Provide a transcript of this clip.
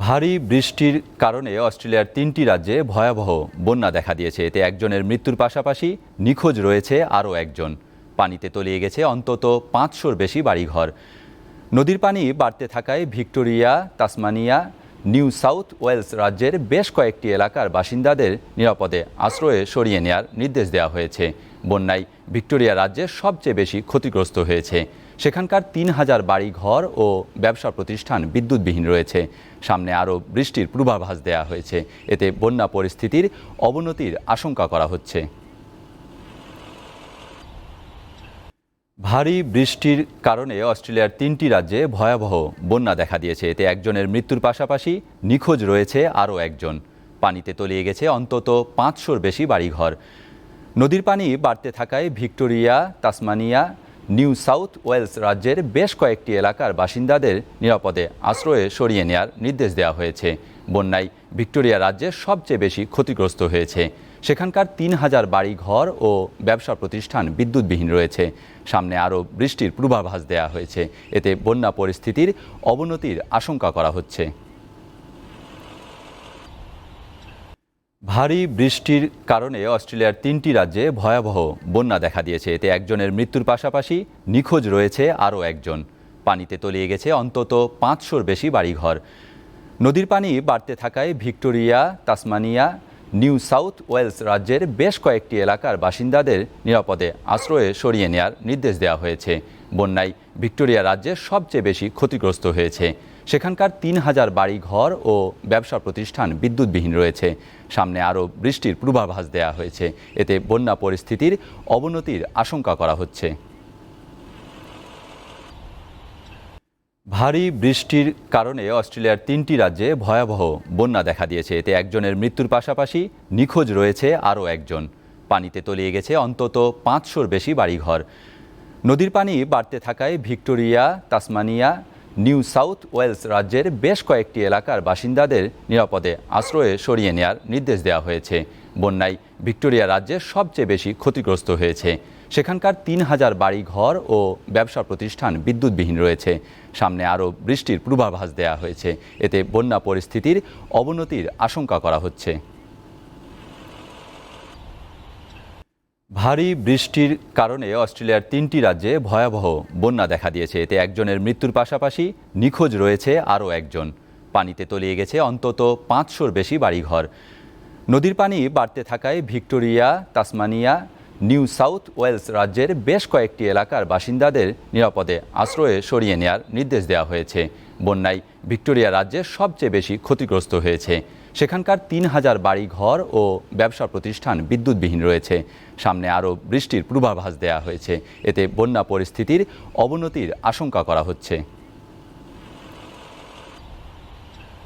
ভারী বৃষ্টির কারণে অস্ট্রেলিয়ার ৩টি রাজ্যে ভয়াবহ বন্যা দেখা দিয়েছে। এতে একজনের মৃত্যুর পাশাপাশি নিখোঁজ রয়েছে আরও একজন। পানিতে তলিয়ে গেছে অন্তত ৫০০-র বেশি বাড়িঘর। নদীর পানি বাড়তে থাকায় Victoria, Tasmania, New South Wales রাজ্যের বেশ কয়েকটি এলাকার বাসিন্দাদের নিরাপদে আশ্রয়ে সরিয়ে নেওয়ার নির্দেশ দেওয়া হয়েছে। বন্যায় ভিক্টোরিয়া রাজ্যে সবচেয়ে বেশি ক্ষতিগ্রস্ত হয়েছে। সেখানকার ৩,০০০ বাড়ি ঘর ও ব্যবসা প্রতিষ্ঠান বিদ্যুৎবিহীন রয়েছে। সামনে আরও বৃষ্টির পূর্বাভাস দেওয়া হয়েছে। এতে বন্যা পরিস্থিতির অবনতির আশঙ্কা করা হচ্ছে। ভারী বৃষ্টির কারণে অস্ট্রেলিয়ার ৩টি রাজ্যে ভয়াবহ বন্যা দেখা দিয়েছে। এতে একজনের মৃত্যুর পাশাপাশি নিখোঁজ রয়েছে আরও একজন। পানিতে তলিয়ে গেছে অন্তত ৫০০-র বেশি বাড়িঘর। নদীর পানি বাড়তে থাকায় Victoria, Tasmania, New South Wales রাজ্যের বেশ কয়েকটি এলাকার বাসিন্দাদের নিরাপদে আশ্রয়ে সরিয়ে নেওয়ার নির্দেশ দেওয়া হয়েছে। বন্যায় ভিক্টোরিয়া রাজ্যে সবচেয়ে বেশি ক্ষতিগ্রস্ত হয়েছে। সেখানকার ৩,০০০ বাড়ি ঘর ও ব্যবসা প্রতিষ্ঠান বিদ্যুৎবিহীন রয়েছে। সামনে আরও বৃষ্টির পূর্বাভাস দেওয়া হয়েছে। এতে বন্যা পরিস্থিতির অবনতির আশঙ্কা করা হচ্ছে। ভারী বৃষ্টির কারণে অস্ট্রেলিয়ার ৩টি রাজ্যে ভয়াবহ বন্যা দেখা দিয়েছে। এতে একজনের মৃত্যুর পাশাপাশি নিখোঁজ রয়েছে আরও একজন। পানিতে তলিয়ে গেছে অন্তত ৫০০-র বেশি বাড়িঘর। নদীর পানি বাড়তে থাকায় Victoria, Tasmania, New South Wales রাজ্যের বেশ কয়েকটি এলাকার বাসিন্দাদের নিরাপদে আশ্রয়ে সরিয়ে নেওয়ার নির্দেশ দেওয়া হয়েছে। বন্যায় ভিক্টোরিয়া রাজ্যে সবচেয়ে বেশি ক্ষতিগ্রস্ত হয়েছে। সেখানকার ৩,০০০ বাড়ি ঘর ও ব্যবসা প্রতিষ্ঠান বিদ্যুৎবিহীন রয়েছে। সামনে আরও বৃষ্টির পূর্বাভাস দেওয়া হয়েছে। এতে বন্যা পরিস্থিতির অবনতির আশঙ্কা করা হচ্ছে। ভারী বৃষ্টির কারণে অস্ট্রেলিয়ার ৩টি রাজ্যে ভয়াবহ বন্যা দেখা দিয়েছে। এতে একজনের মৃত্যুর পাশাপাশি নিখোঁজ রয়েছে আরও একজন। পানিতে তলিয়ে গেছে অন্তত ৫০০-র বেশি বাড়িঘর। নদীর পানি বাড়তে থাকায় Victoria, Tasmania, New South Wales রাজ্যের বেশ কয়েকটি এলাকার বাসিন্দাদের নিরাপদে আশ্রয়ে সরিয়ে নেওয়ার নির্দেশ দেওয়া হয়েছে। বন্যায় ভিক্টোরিয়া রাজ্যে সবচেয়ে বেশি ক্ষতিগ্রস্ত হয়েছে। সেখানকার ৩,০০০ বাড়ি ঘর ও ব্যবসা প্রতিষ্ঠান বিদ্যুৎবিহীন রয়েছে। সামনে আরও বৃষ্টির পূর্বাভাস দেওয়া হয়েছে। এতে বন্যা পরিস্থিতির অবনতির আশঙ্কা করা হচ্ছে। ভারী বৃষ্টির কারণে অস্ট্রেলিয়ার ৩টি রাজ্যে ভয়াবহ বন্যা দেখা দিয়েছে। এতে একজনের মৃত্যুর পাশাপাশি নিখোঁজ রয়েছে আরও একজন। পানিতে তলিয়ে গেছে অন্তত ৫০০-র বেশি বাড়িঘর। নদীর পানি বাড়তে থাকায় Victoria, Tasmania, New South Wales রাজ্যের বেশ কয়েকটি এলাকার বাসিন্দাদের নিরাপদে আশ্রয়ে সরিয়ে নেওয়ার নির্দেশ দেওয়া হয়েছে। বন্যায় ভিক্টোরিয়া রাজ্যে সবচেয়ে বেশি ক্ষতিগ্রস্ত হয়েছে। সেখানকার ৩,০০০ বাড়ি ঘর ও ব্যবসা প্রতিষ্ঠান বিদ্যুৎবিহীন রয়েছে। সামনে আরও বৃষ্টির পূর্বাভাস দেওয়া হয়েছে। এতে বন্যা পরিস্থিতির অবনতির আশঙ্কা করা হচ্ছে।